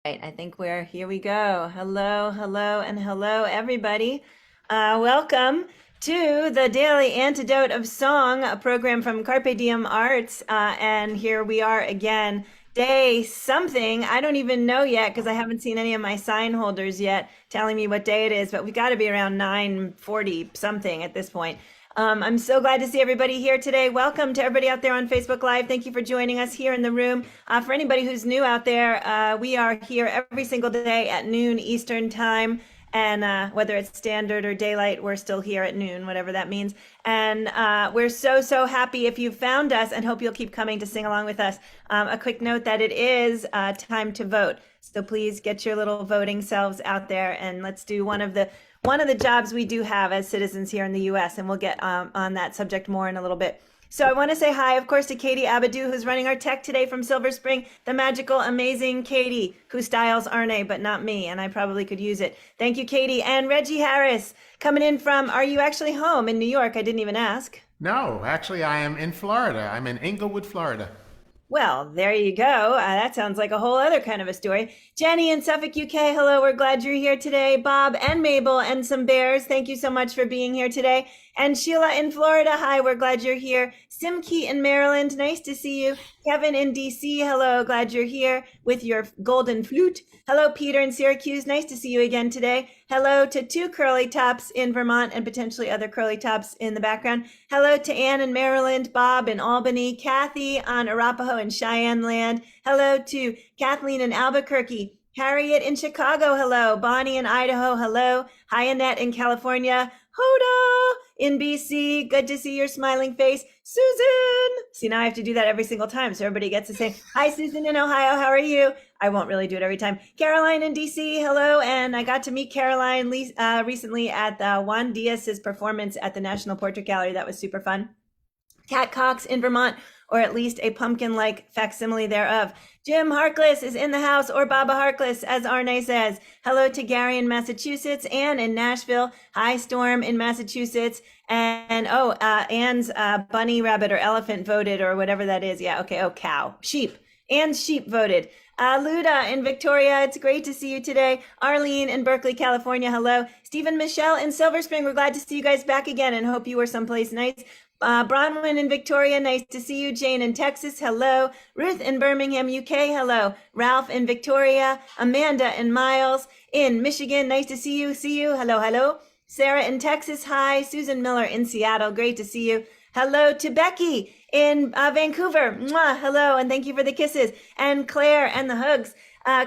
Right, I think here we go. Hello, hello, and hello, everybody. Welcome to the Daily Antidote of Song, a program from Carpe Diem Arts. And here we are again, day something. I don't even know yet because I haven't seen any of my sign holders yet telling me what day it is, but we got to be around 9:40 something at this point. I'm so glad to see everybody here today. Welcome to everybody out there on Facebook Live. Thank you for joining us here in the room. For anybody who's new out there, we are here every single day at noon Eastern time. And whether it's standard or daylight, we're still here at noon, whatever that means. And we're so happy if you found us and hope you'll keep coming to sing along with us. A quick note that it is time to vote. So please get your little voting selves out there and let's do one of the jobs we do have as citizens here in the U.S., and we'll get on that subject more in a little bit. So I want to say hi, of course, to Katie Abadou, who's running our tech today from Silver Spring, the magical, amazing Katie, who styles Arne, but not me, and I probably could use it. Thank you, Katie. And Reggie Harris, coming in from, are you actually home in New York? I didn't even ask. No, actually, I am in Florida. I'm in Inglewood, Florida. Well, there you go. That sounds like a whole other kind of a story. Jenny in Suffolk, UK. Hello, we're glad you're here today. Bob and Mabel and some bears. Thank you so much for being here today. And Sheila in Florida. Hi, we're glad you're here. Simke in Maryland. Nice to see you. Kevin in DC. Hello, glad you're here with your golden flute. Hello, Peter in Syracuse. Nice to see you again today. Hello to two curly tops in Vermont and potentially other curly tops in the background. Hello to Ann in Maryland, Bob in Albany, Kathy on Arapaho and Cheyenne land. Hello to Kathleen in Albuquerque, Harriet in Chicago. Hello, Bonnie in Idaho. Hello, hi Annette in California. Hoda in BC. Good to see your smiling face. Susan. See, now I have to do that every single time so everybody gets to say, hi, Susan in Ohio. How are you? I won't really do it every time. Caroline in DC. Hello. And I got to meet Caroline recently at Juan Diaz's performance at the National Portrait Gallery. That was super fun. Cat Cox in Vermont, or at least a pumpkin-like facsimile thereof. Jim Harkless is in the house, or Baba Harkless, as Arne says. Hello to Gary in Massachusetts, Anne in Nashville, hi Storm in Massachusetts, and Anne's bunny, rabbit, or elephant voted, or whatever that is. Yeah, okay, cow, sheep. Anne's sheep voted. Luda in Victoria, it's great to see you today. Arlene in Berkeley, California, hello. Stephen Michelle in Silver Spring, we're glad to see you guys back again and hope you were someplace nice. Bronwyn in Victoria, nice to see you. Jane in Texas, hello. Ruth in Birmingham, UK, hello. Ralph in Victoria. Amanda in Miles in Michigan, nice to see you. Hello. Sarah in Texas, hi. Susan Miller in Seattle, great to see you. Hello to Becky in Vancouver. Mwah, hello, and thank you for the kisses. And Claire and the hugs.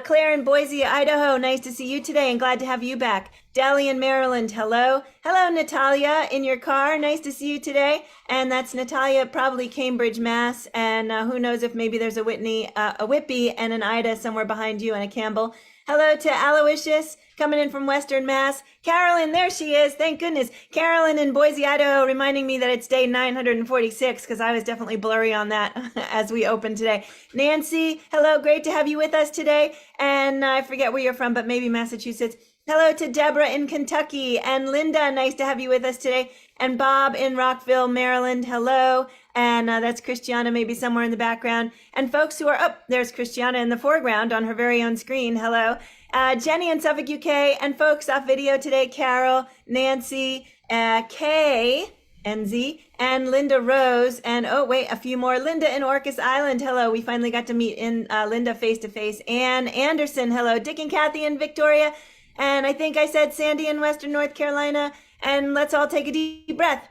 Claire in Boise, Idaho, nice to see you today and glad to have you back. Deli in Maryland, hello. Hello, Natalia in your car, nice to see you today. And that's Natalia, probably Cambridge, Mass. And who knows if maybe there's a Whitby and an Ida somewhere behind you and a Campbell. Hello to Aloysius, coming in from Western Mass. Carolyn, there she is. Thank goodness. Carolyn in Boise, Idaho, reminding me that it's day 946 because I was definitely blurry on that as we open today. Nancy, hello. Great to have you with us today. And I forget where you're from, but maybe Massachusetts. Hello to Deborah in Kentucky. And Linda, nice to have you with us today. And Bob in Rockville, Maryland, hello. And that's Christiana maybe somewhere in the background. And folks who are there's Christiana in the foreground on her very own screen. Hello. Jenny in Suffolk, UK. And folks off video today, Carol, Nancy, Kay, NZ, and Linda Rose. And a few more. Linda in Orcas Island. Hello. We finally got to meet in Linda face to face. Ann Anderson. Hello. Dick and Kathy in Victoria. And I think I said Sandy in Western North Carolina. And let's all take a deep breath.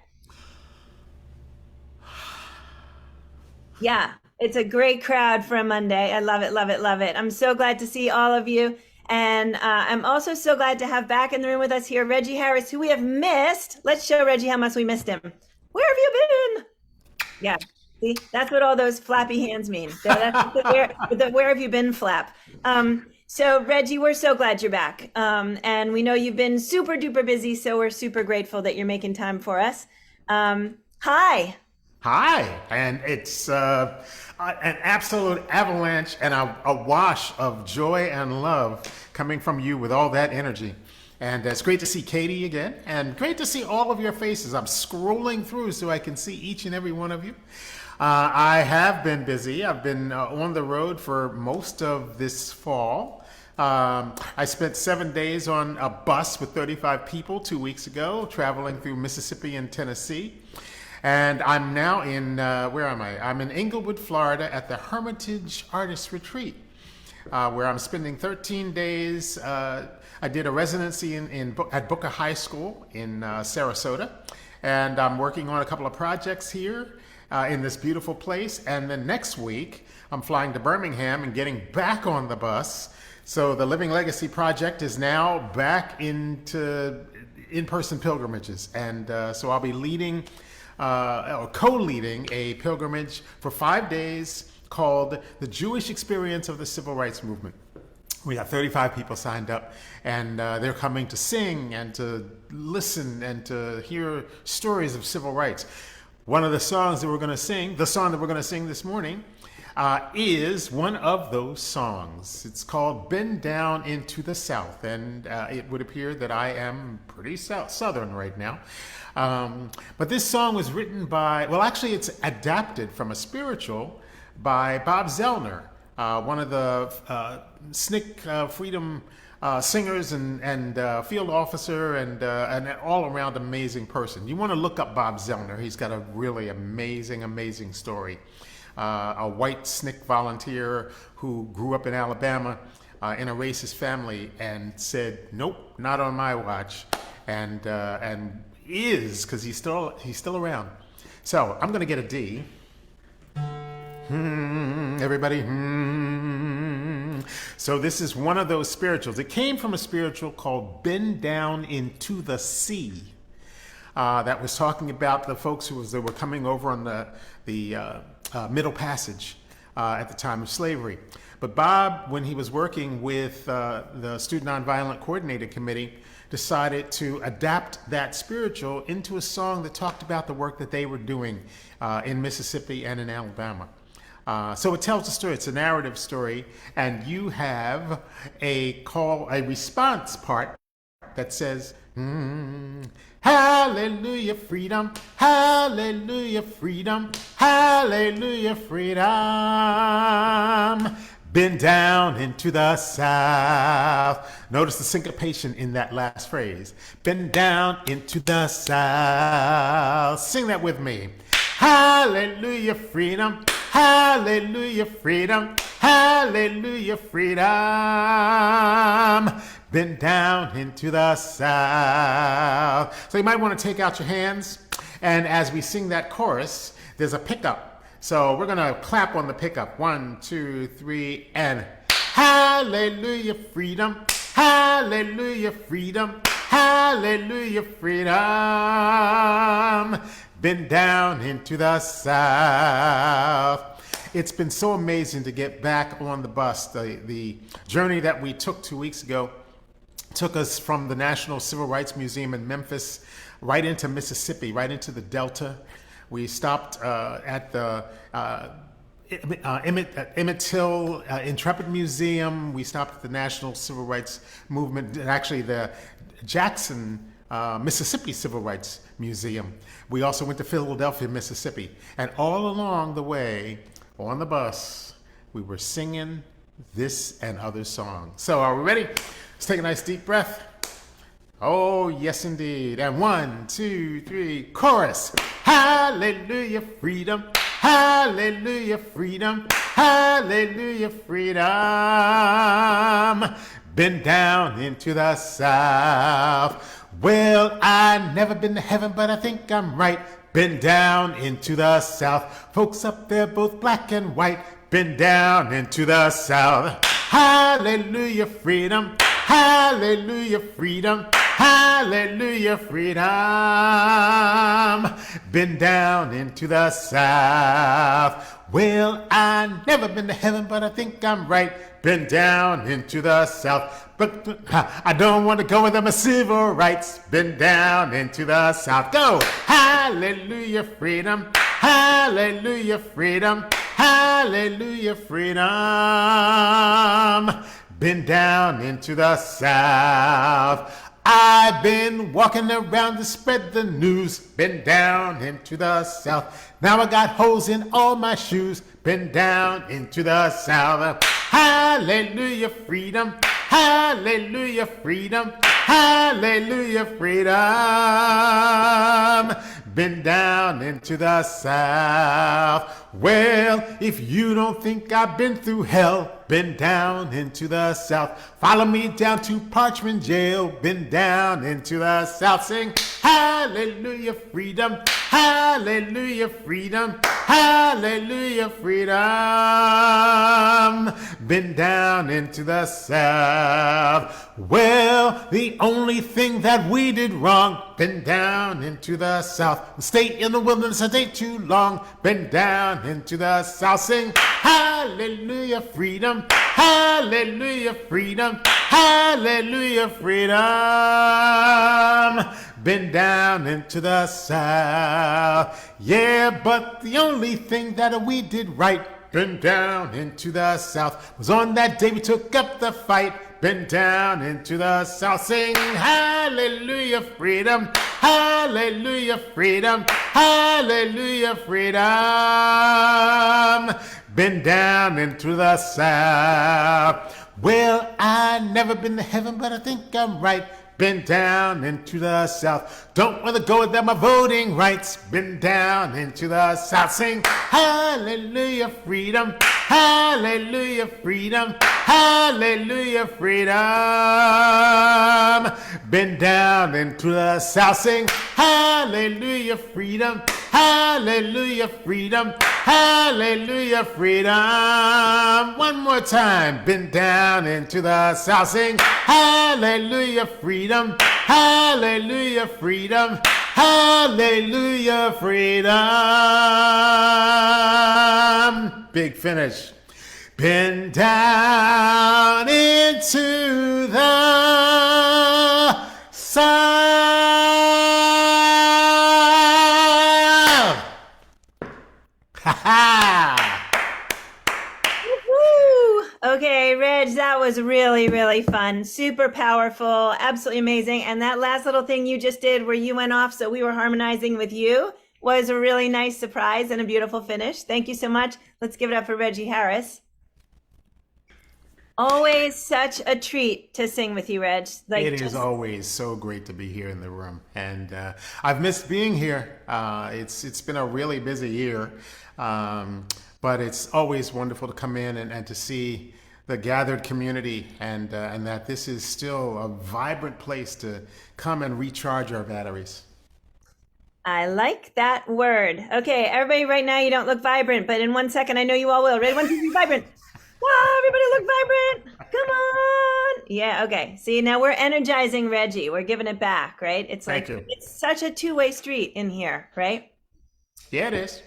Yeah, it's a great crowd for a Monday. I love it, love it, love it. I'm so glad to see all of you. And I'm also so glad to have back in the room with us here Reggie Harris, who we have missed. Let's show Reggie how much we missed him. Where have you been? Yeah, see, that's what all those flappy hands mean. That's where have you been flap. So Reggie, we're so glad you're back. And we know you've been super duper busy, so we're super grateful that you're making time for us. Hi. Hi, and it's an absolute avalanche and a wash of joy and love coming from you with all that energy. And it's great to see Katie again, and great to see all of your faces. I'm scrolling through so I can see each and every one of you. I have been busy. I've been on the road for most of this fall. I spent 7 days on a bus with 35 people 2 weeks ago, traveling through Mississippi and Tennessee. And I'm now in, where am I? I'm in Inglewood, Florida at the Hermitage Artist Retreat, where I'm spending 13 days. I did a residency at Booker High School in Sarasota. And I'm working on a couple of projects here in this beautiful place. And then next week, I'm flying to Birmingham and getting back on the bus. So the Living Legacy Project is now back into in-person pilgrimages. And so I'll be leading or co-leading a pilgrimage for 5 days called The Jewish Experience of the Civil Rights Movement. We have 35 people signed up, and they're coming to sing and to listen and to hear stories of civil rights. One of the songs that we're going to sing, the song that we're going to sing this morning, is one of those songs. It's called Bend Down into the South, and it would appear that I am pretty southern right now. But this song was written by, well, actually it's adapted from a spiritual by Bob Zellner, one of the SNCC freedom singers and field officer and an all-around amazing person. You want to look up Bob Zellner. He's got a really amazing story. A white SNCC volunteer who grew up in Alabama in a racist family and said, nope, not on my watch, and is, because he's still around. So I'm going to get a D. Everybody. So this is one of those spirituals. It came from a spiritual called Bend Down into the Sea. That was talking about the folks that were coming over on the Middle Passage at the time of slavery. But Bob, when he was working with the Student Nonviolent Coordinating Committee, decided to adapt that spiritual into a song that talked about the work that they were doing in Mississippi and in Alabama. So it tells a story. It's a narrative story, and you have a response part that says, hallelujah, freedom, hallelujah, freedom, hallelujah, freedom. Been down into the South. Notice the syncopation in that last phrase. Been down into the South. Sing that with me. Hallelujah, freedom, hallelujah, freedom, hallelujah, freedom. Been down into the South. So you might want to take out your hands, and as we sing that chorus, there's a pickup. So we're going to clap on the pickup. 1, 2, 3, and hallelujah, freedom, hallelujah, freedom, hallelujah, freedom. Been down into the South. It's been so amazing to get back on the bus. The journey that we took 2 weeks ago took us from the National Civil Rights Museum in Memphis right into Mississippi, right into the Delta. We stopped at the Emmett Till Intrepid Museum. We stopped at the National Civil Rights Movement, actually the Jackson, Mississippi Civil Rights Museum. We also went to Philadelphia, Mississippi. And all along the way, on the bus, we were singing this and other songs. So are we ready? Let's take a nice deep breath. Oh, yes, indeed. And 1, 2, 3, chorus. Hallelujah, freedom. Hallelujah, freedom. Hallelujah, freedom. Been down into the South. Well, I never been to heaven, but I think I'm right. Been down into the South. Folks up there, both black and white. Been down into the South. Hallelujah, freedom. Hallelujah, freedom. Hallelujah, freedom. Been down into the South. Well, I never been to heaven, but I think I'm right. Been down into the South. But I don't want to go with them civil rights. Been down into the South. Go! Hallelujah, freedom. Hallelujah, freedom. Hallelujah, freedom. Been down into the South. I've been walking around to spread the news. Been down into the South. Now I got holes in all my shoes. Been down into the South. Hallelujah, freedom. Hallelujah, freedom. Hallelujah, freedom. Been down into the South. Well, if you don't think I've been through hell, been down into the South. Follow me down to Parchment Jail. Been down into the South. Sing hallelujah, freedom. Hallelujah, freedom. Hallelujah, freedom. Been down into the South. Well, the only thing that we did wrong, been down into the South. Stay in the wilderness a day too long, been down into the South. Sing hallelujah, freedom. Hallelujah, freedom. Hallelujah, freedom. Been down into the South. Yeah, but the only thing that we did right, been down into the South, was on that day we took up the fight. Been down into the South. Sing hallelujah, freedom. Hallelujah, freedom. Hallelujah, freedom. Been down into the South. Well, I never been to heaven, but I think I'm right. Been down into the South. Don't want to go without my voting rights. Been down into the South. Sing hallelujah, freedom. Hallelujah, freedom. Hallelujah, freedom. Been down into the South. Sing hallelujah, freedom. Hallelujah, freedom. Hallelujah, freedom. One more time. Been down into the South. Sing hallelujah, freedom. Hallelujah, freedom. Hallelujah, freedom. Big finish. Been down into the South. Ha ha! Woo! Okay, Reg, that was really, really fun. Super powerful, absolutely amazing. And that last little thing you just did where you went off so we were harmonizing with you was a really nice surprise and a beautiful finish. Thank you so much. Let's give it up for Reggie Harris. Always such a treat to sing with you, Reg. It is always so great to be here in the room, and I've missed being here. It's been a really busy year, but it's always wonderful to come in and to see the gathered community, and that this is still a vibrant place to come and recharge our batteries. I like that word. Okay, everybody, right now you don't look vibrant, but in 1 second, I know you all will. Ready? 1, 2, 3, vibrant. Wow, everybody look vibrant. Come on. Yeah, okay. See, now we're energizing Reggie. We're giving it back, right? It's like it's such a two-way street in here, right? Yeah, it is.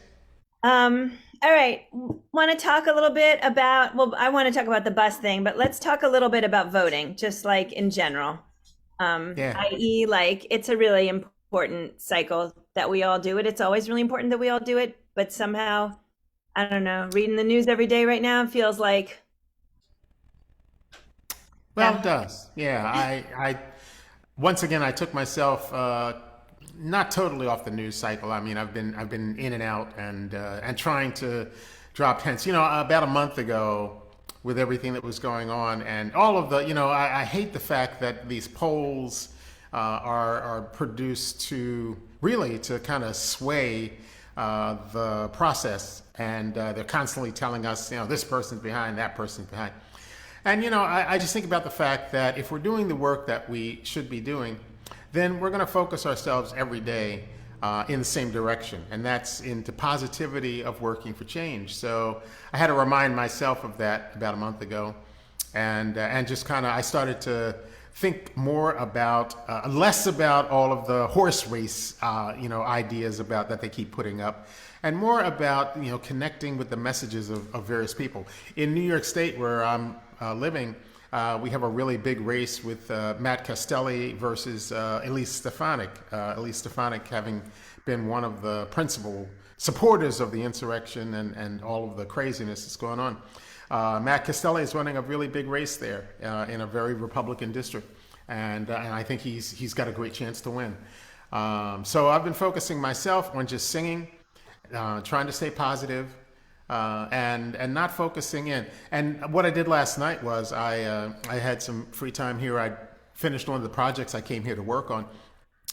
All right. Want to talk a little bit about, well, I want to talk about the bus thing, but let's talk a little bit about voting, just like in general. I.e., like it's a really important cycle that we all do it. It's always really important that we all do it, but somehow I don't know, reading the news every day right now feels like. Well, it does. Yeah, I once again I took myself not totally off the news cycle. I mean, I've been in and out and trying to drop hints. You know, about a month ago, with everything that was going on and all of the, you know, I hate the fact that these polls are produced to really to kind of sway the process, and they're constantly telling us, you know, this person's behind, that person's behind. And, you know, I just think about the fact that if we're doing the work that we should be doing, then we're going to focus ourselves every day in the same direction, and that's into positivity of working for change. So I had to remind myself of that about a month ago, and just kind of I started to think more about less about all of the horse race you know, ideas about that they keep putting up, and more about, you know, connecting with the messages of various people. In New York State, where I'm living, we have a really big race with Matt Castelli versus Elise Stefanik. Elise Stefanik having been one of the principal supporters of the insurrection and all of the craziness that's going on. Matt Castelli is running a really big race there in a very Republican district, and I think he's got a great chance to win. So I've been focusing myself on just singing, trying to stay positive, and not focusing in. And what I did last night was I had some free time here. I finished one of the projects I came here to work on,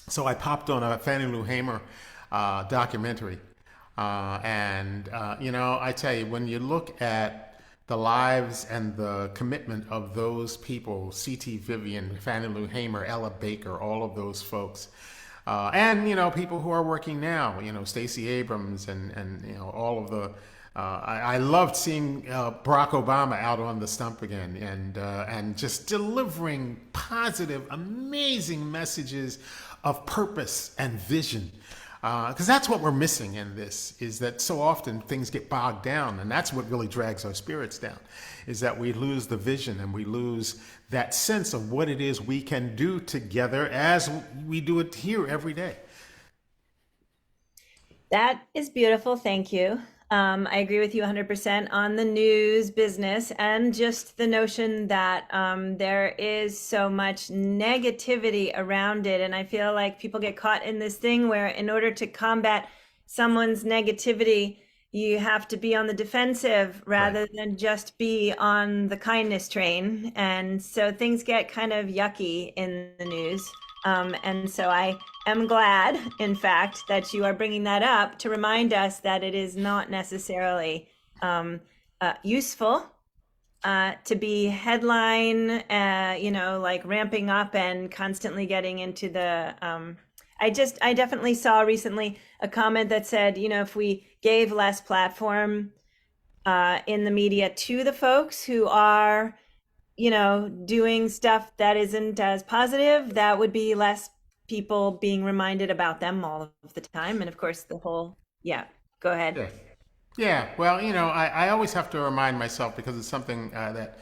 so I popped on a Fannie Lou Hamer documentary. I tell you, when you look at the lives and the commitment of those people, C.T. Vivian, Fannie Lou Hamer, Ella Baker, all of those folks, and people who are working now, Stacey Abrams and all of the. I loved seeing Barack Obama out on the stump again and just delivering positive, amazing messages of purpose and vision. Because that's what we're missing in this, is that so often things get bogged down, and that's what really drags our spirits down, is that we lose the vision and we lose that sense of what it is we can do together as we do it here every day. That is beautiful. Thank you. I agree with you 100% on the news business and just the notion that there is so much negativity around it. And I feel like people get caught in this thing where, in order to combat someone's negativity, you have to be on the defensive Right. rather than just be on the kindness train. And so things get kind of yucky in the news. And so I am glad, in fact, that you are bringing that up to remind us that it is not necessarily useful to be headline, like ramping up and constantly getting into the. I definitely saw recently a comment that said, if we gave less platform in the media to the folks who are doing stuff that isn't as positive, that would be less people being reminded about them all of the time. And of course, yeah, go ahead. Yeah. Yeah, well, I always have to remind myself because it's something that,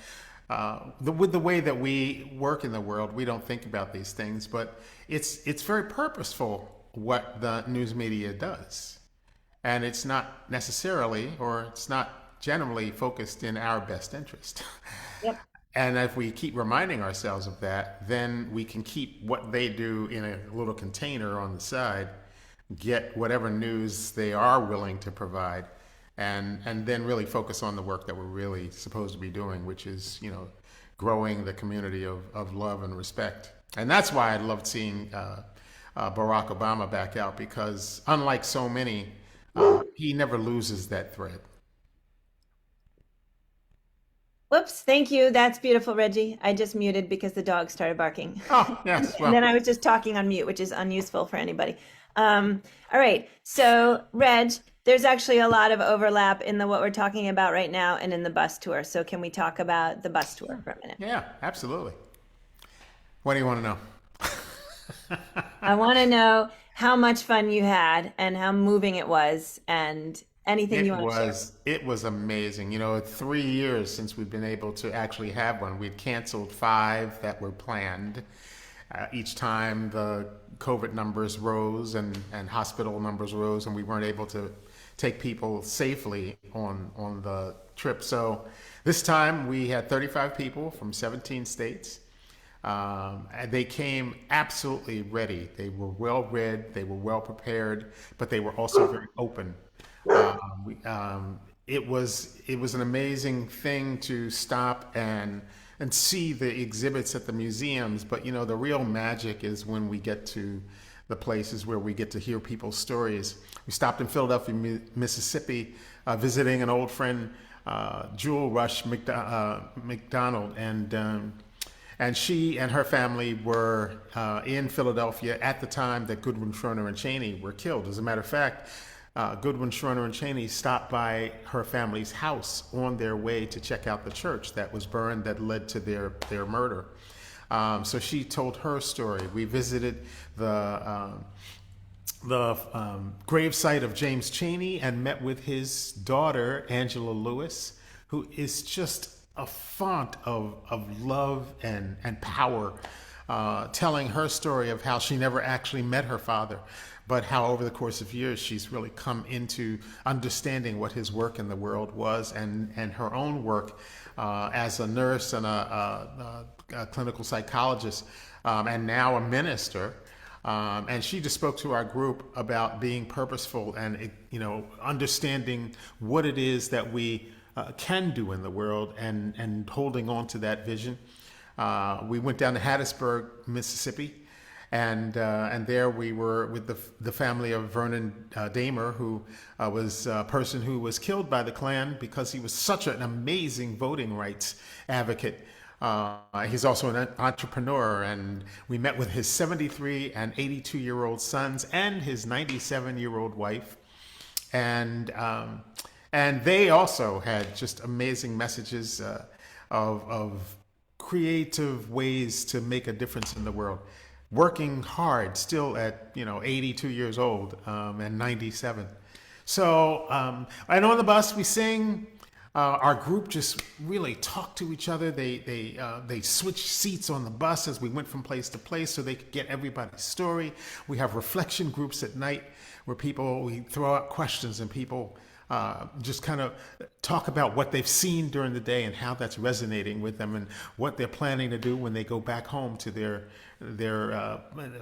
with the way that we work in the world, we don't think about these things, but it's very purposeful what the news media does, and it's not necessarily, or it's not generally focused in our best interest. Yep. And if we keep reminding ourselves of that, then we can keep what they do in a little container on the side, get whatever news they are willing to provide, and then really focus on the work that we're really supposed to be doing, which is, growing the community of love and respect. And that's why I loved seeing Barack Obama back out, because unlike so many, he never loses that thread. Whoops. Thank you. That's beautiful, Reggie. I just muted because the dog started barking. Oh, yes, And then well, I was just talking on mute, which is unuseful for anybody. All right. So, Reg, there's actually a lot of overlap in what we're talking about right now and in the bus tour. So, can we talk about the bus tour for a minute? yeah, absolutely. What do you want to know? I want to know how much fun you had and how moving it was, and anything you It want to share. was it was amazing. 3 years since we've been able to actually have one. We'd canceled five that were planned. Each time the COVID numbers rose and hospital numbers rose, and we weren't able to take people safely on the trip. So this time we had 35 people from 17 states. And they came absolutely ready. They were well read, they were well prepared, but they were also very open. It was an amazing thing to stop and see the exhibits at the museums. But the real magic is when we get to the places where we get to hear people's stories. We stopped in Philadelphia, Mississippi, visiting an old friend, Jewel Rush McDonald, and she and her family were in Philadelphia at the time that Goodwin, Schroeder, and Cheney were killed. As a matter of fact, Goodwin, Schroeder, and Cheney stopped by her family's house on their way to check out the church that was burned that led to their murder. So she told her story. We visited the gravesite of James Cheney and met with his daughter, Angela Lewis, who is just a font of love and power, telling her story of how she never actually met her father, but how over the course of years she's really come into understanding what his work in the world was, and her own work as a nurse and a clinical psychologist, and now a minister. And she just spoke to our group about being purposeful and, understanding what it is that we can do in the world and holding on to that vision. We went down to Hattiesburg, Mississippi, and there we were with the family of Vernon Damer, who was a person who was killed by the Klan because he was such an amazing voting rights advocate. He's also an entrepreneur, and we met with his 73 and 82-year-old sons and his 97-year-old wife, and they also had just amazing messages of creative ways to make a difference in the world. Working hard, still at 82 years old and 97. So, and on the bus we sing. Our group just really talked to each other. They switched seats on the bus as we went from place to place so they could get everybody's story. We have reflection groups at night where we throw out questions and people just kind of talk about what they've seen during the day and how that's resonating with them and what they're planning to do when they go back home to their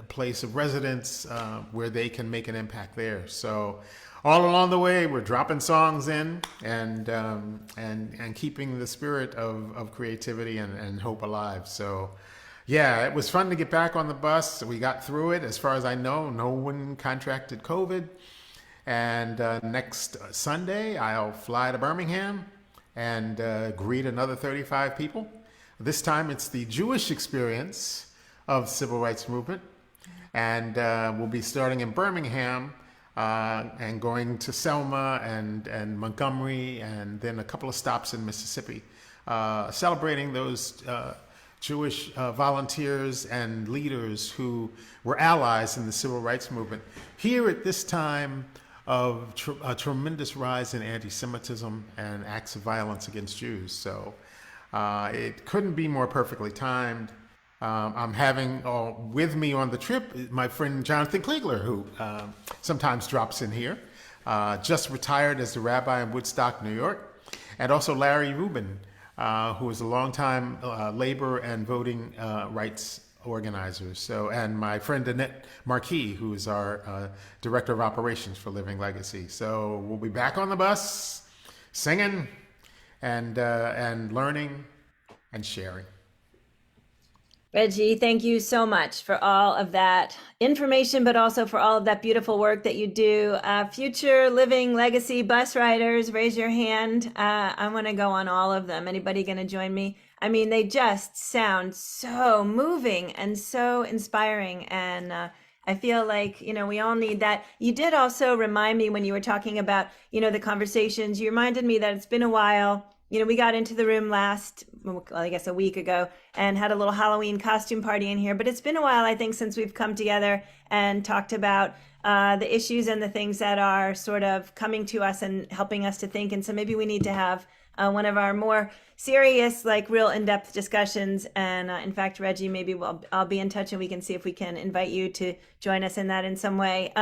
place of residence where they can make an impact there. So all along the way, we're dropping songs in and keeping the spirit of creativity and hope alive. So, yeah, it was fun to get back on the bus. We got through it. As far as I know, no one contracted COVID. And next Sunday, I'll fly to Birmingham and greet another 35 people. This time, it's the Jewish experience of the civil rights movement, and we'll be starting in Birmingham. And going to Selma and Montgomery, and then a couple of stops in Mississippi, celebrating those Jewish volunteers and leaders who were allies in the civil rights movement. Here at this time of a tremendous rise in anti-Semitism and acts of violence against Jews. So it couldn't be more perfectly timed. I'm having with me on the trip my friend Jonathan Kliegler, who sometimes drops in here, just retired as the rabbi in Woodstock, New York, and also Larry Rubin, who is a longtime labor and voting rights organizer. So, and my friend Annette Marquis, who is our director of operations for Living Legacy. So we'll be back on the bus, singing and learning and sharing. Reggie, thank you so much for all of that information, but also for all of that beautiful work that you do. Future Living Legacy bus riders, raise your hand. I want to go on all of them. Anybody going to join me? I mean, they just sound so moving and so inspiring. And I feel like, we all need that. You did also remind me when you were talking about, the conversations, you reminded me that it's been a while. We got into the room a week ago, and had a little Halloween costume party in here. But it's been a while, I think, since we've come together and talked about the issues and the things that are sort of coming to us and helping us to think. And so maybe we need to have one of our more serious, like real in-depth discussions. And in fact, Reggie, maybe I'll be in touch and we can see if we can invite you to join us in that in some way.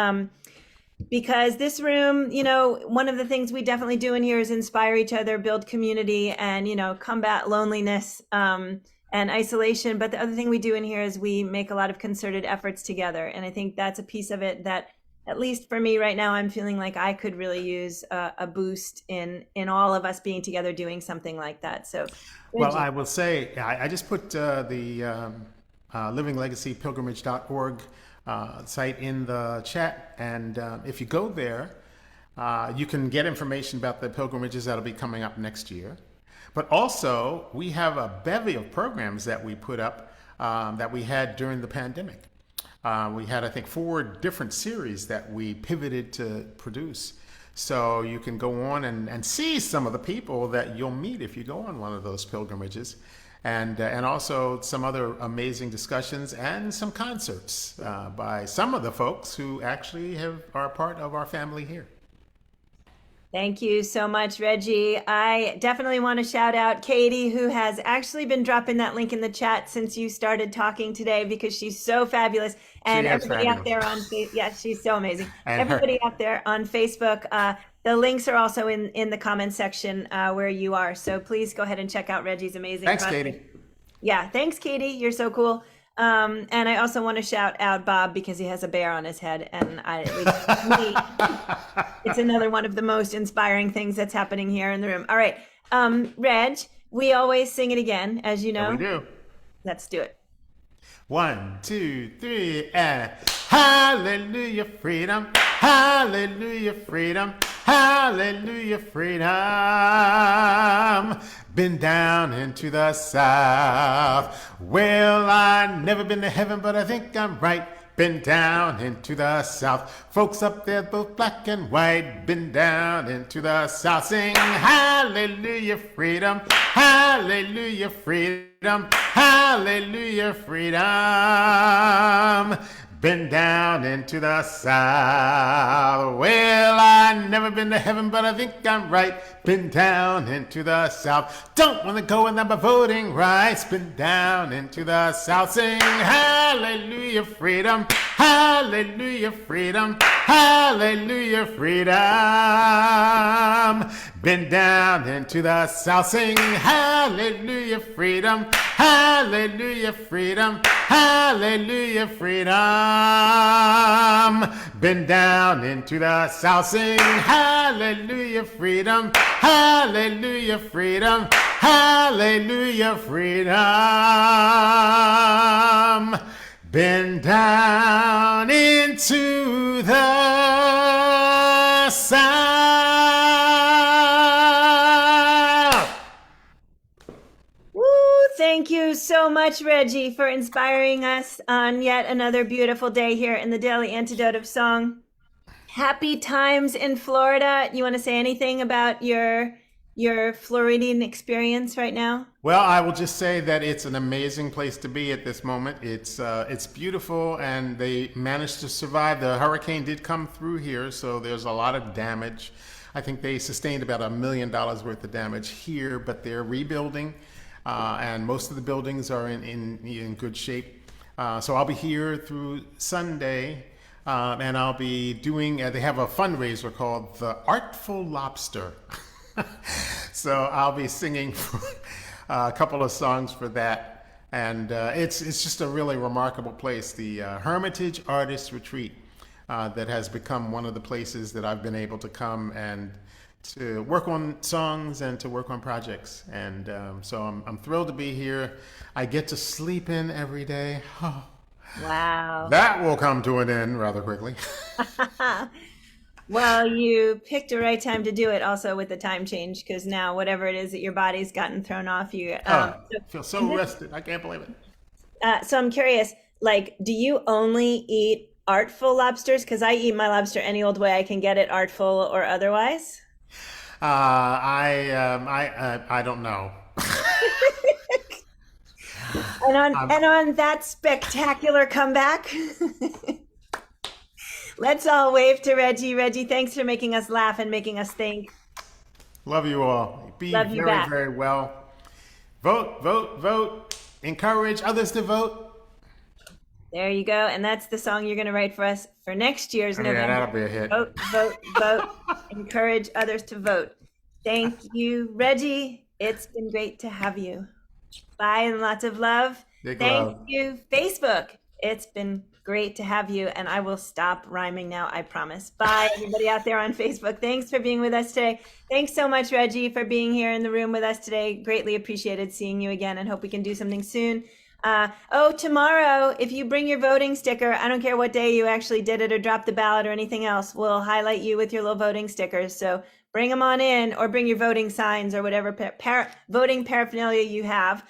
Because this room, one of the things we definitely do in here is inspire each other, build community, and, combat loneliness and isolation. But the other thing we do in here is we make a lot of concerted efforts together. And I think that's a piece of it that, at least for me right now, I'm feeling like I could really use a boost in all of us being together doing something like that. So, well, I will say, I just put the livinglegacykpilgrimage.org site in the chat, and if you go there, you can get information about the pilgrimages that'll be coming up next year. But also, we have a bevy of programs that we put up that we had during the pandemic. We had, I think, 4 different series that we pivoted to produce. So you can go on and see some of the people that you'll meet if you go on one of those pilgrimages. And also some other amazing discussions and some concerts by some of the folks who actually are a part of our family here. Thank you so much, Reggie. I definitely want to shout out Katie, who has actually been dropping that link in the chat since you started talking today, because she's so fabulous. And everybody out there on Facebook, yeah, she's so amazing. And everybody out there on Facebook, the links are also in the comments section where you are. So please go ahead and check out Reggie's amazing Thanks, content. Katie. Yeah, thanks, Katie. You're so cool. And I also want to shout out Bob because he has a bear on his head, and at least for me, it's another one of the most inspiring things that's happening here in the room. All right, Reg, we always sing it again, as you Yeah, we know. do. Let's do it. 1, 2, 3, and hallelujah, freedom, hallelujah, freedom, hallelujah, freedom. Been down into the south. Well, I never been to heaven, but I think I'm right. Been down into the south. Folks up there, both black and white. Been down into the south. Sing hallelujah, freedom, hallelujah, freedom, hallelujah, freedom. Been down into the south. Well, I never been to heaven, but I think I'm right. Been down into the south. Don't want to go without my voting rights. Been down into the south. Sing hallelujah, freedom, hallelujah, freedom, hallelujah, freedom. Been down into the south. Sing hallelujah, freedom, hallelujah, freedom, hallelujah, freedom. Been down into the south. Sing hallelujah, freedom, hallelujah, freedom, hallelujah, freedom. Been down into the south. Woo! Thank you so much, Reggie, for inspiring us on yet another beautiful day here in the Daily Antidote of Song. Happy times in Florida. You want to say anything about your Floridian experience right now? Well, I will just say that it's an amazing place to be at this moment. It's beautiful, and they managed to survive. The hurricane did come through here, so there's a lot of damage. I think they sustained about $1 million worth of damage here, but they're rebuilding, and most of the buildings are in good shape. So I'll be here through Sunday, and I'll be doing. They have a fundraiser called the Artful Lobster. So I'll be singing a couple of songs for that, and it's just a really remarkable place, the Hermitage Artist Retreat, that has become one of the places that I've been able to come and to work on songs and to work on projects, and so I'm thrilled to be here. I get to sleep in every day. Wow. That will come to an end rather quickly. Well, you picked the right time to do it also with the time change, because now whatever it is that your body's gotten thrown off, I feel so rested. I can't believe it. So I'm curious, like, do you only eat artful lobsters? Because I eat my lobster any old way I can get it, artful or otherwise. I don't know. And on that spectacular comeback, let's all wave to Reggie. Reggie, thanks for making us laugh and making us think. Love you all. Be Love you very, back. very well. Vote, vote, vote. Encourage others to vote. There you go. And that's the song you're going to write for us for next year's November. Yeah, that'll be a hit. Vote, vote, vote. Encourage others to vote. Thank you, Reggie. It's been great to have you. Bye and lots of love. Big Thank love. you, Facebook. It's been great to have you. And I will stop rhyming now, I promise. Bye, everybody out there on Facebook. Thanks for being with us today. Thanks so much, Reggie, for being here in the room with us today. Greatly appreciated seeing you again, and hope we can do something soon. Tomorrow, if you bring your voting sticker, I don't care what day you actually did it or dropped the ballot or anything else, we'll highlight you with your little voting stickers. So bring them on in, or bring your voting signs or whatever voting paraphernalia you have.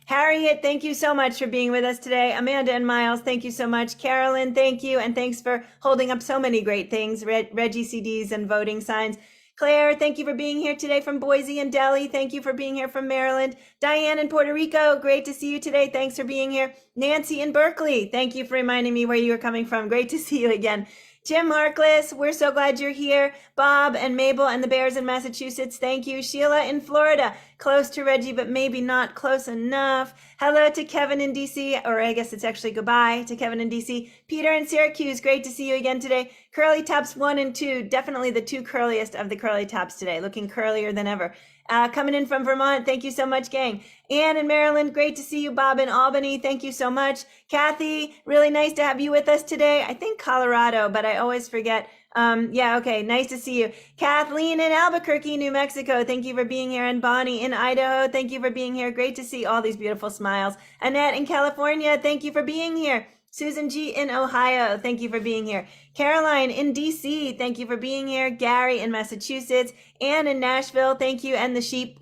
Harriet, thank you so much for being with us today. Amanda and Miles, thank you so much. Carolyn, thank you. And thanks for holding up so many great things, Reggie CDs and voting signs. Claire, thank you for being here today from Boise and Delhi. Thank you for being here from Maryland. Diane in Puerto Rico, great to see you today. Thanks for being here. Nancy in Berkeley, thank you for reminding me where you were coming from. Great to see you again. Jim Harkless, we're so glad you're here. Bob and Mabel and the Bears in Massachusetts, thank you. Sheila in Florida, close to Reggie, but maybe not close enough. Hello to Kevin in DC, or I guess it's actually goodbye to Kevin in DC. Peter in Syracuse, great to see you again today. Curly Tops 1 and 2, definitely the two curliest of the curly tops today, looking curlier than ever. coming in from Vermont. Thank you so much, gang. Ann in Maryland, great to see you. Bob in Albany, thank you so much. Kathy, really nice to have you with us today. I think Colorado, but I always forget. Yeah, okay, nice to see you. Kathleen in Albuquerque, New Mexico, thank you for being here. And Bonnie in Idaho, thank you for being here. Great to see all these beautiful smiles. Annette in California, thank you for being here. Susan G in Ohio, thank you for being here. Caroline in DC, thank you for being here. Gary in Massachusetts, Ann in Nashville, thank you. And the sheep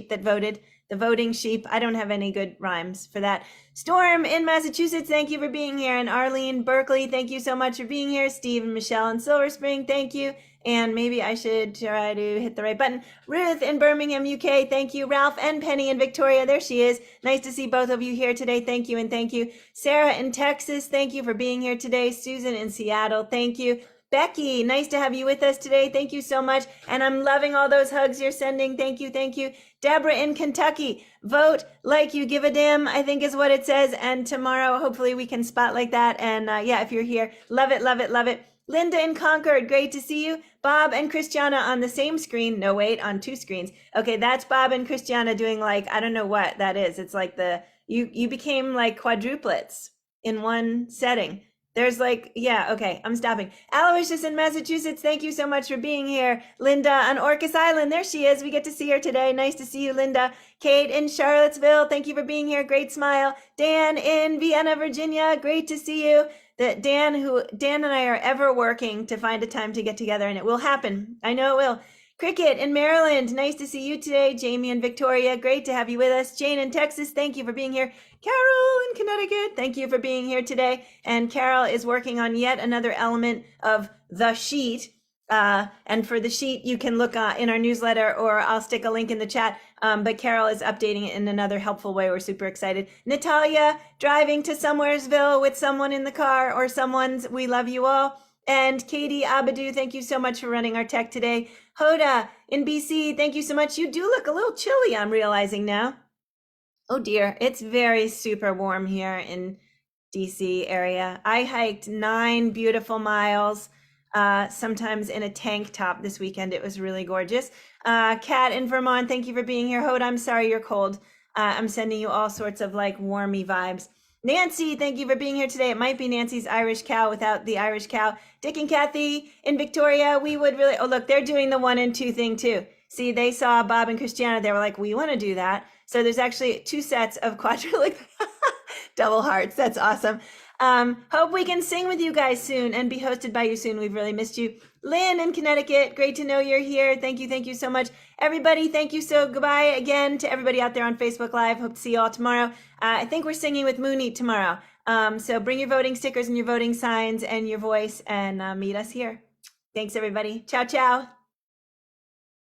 that voted, the voting sheep. I don't have any good rhymes for that. Storm in Massachusetts, thank you for being here. And Arlene Berkeley, thank you so much for being here. Steve and Michelle in Silver Spring, thank you. And maybe I should try to hit the right button. Ruth in Birmingham, UK, thank you. Ralph and Penny in Victoria, there she is. Nice to see both of you here today. Thank you and thank you. Sarah in Texas, thank you for being here today. Susan in Seattle, thank you. Becky, nice to have you with us today. Thank you so much. And I'm loving all those hugs you're sending. Thank you, thank you. Deborah in Kentucky, vote like you give a damn, I think is what it says. And tomorrow, hopefully we can spot like that. And yeah, if you're here, love it, love it, love it. Linda in Concord, great to see you. Bob and Christiana on the same screen. No, wait, on two screens. Okay, that's Bob and Christiana doing like, I don't know what that is. It's like you became like quadruplets in one setting. There's like, yeah, okay, I'm stopping. Aloysius in Massachusetts, thank you so much for being here. Linda on Orcas Island, there she is. We get to see her today. Nice to see you, Linda. Kate in Charlottesville, thank you for being here. Great smile. Dan in Vienna, Virginia, great to see you. Dan and I are ever working to find a time to get together, and it will happen. I know it will. Cricket in Maryland, nice to see you today. Jamie and Victoria, great to have you with us. Jane in Texas, thank you for being here. Carol in Connecticut, thank you for being here today. And Carol is working on yet another element of the sheet. And for the sheet, you can look in our newsletter, or I'll stick a link in the chat. But Carol is updating it in another helpful way. We're super excited. Natalia, driving to Somewheresville with someone in the car or someone's. We love you all. And Katie Abadou, thank you so much for running our tech today. Hoda in BC, thank you so much. You do look a little chilly, I'm realizing now. Oh dear, it's very super warm here in DC area. I hiked 9 beautiful miles, sometimes in a tank top this weekend. It was really gorgeous. Kat in Vermont, thank you for being here. Hoda, I'm sorry you're cold. I'm sending you all sorts of like warmy vibes. Nancy, thank you for being here today. It might be Nancy's Irish cow without the Irish cow. Dick and Kathy in Victoria, we would really, oh look, they're doing the 1 and 2 thing too. See, they saw Bob and Christiana, they were like, we want to do that. So there's actually 2 sets of quadrillic double hearts. That's awesome. Hope we can sing with you guys soon and be hosted by you soon. We've really missed you. Lynn in Connecticut, great to know you're here. Thank you so much. Everybody, thank you. So goodbye again to everybody out there on Facebook Live. Hope to see you all tomorrow. I think we're singing with Mooney tomorrow. So bring your voting stickers and your voting signs and your voice and meet us here. Thanks, everybody. Ciao, ciao.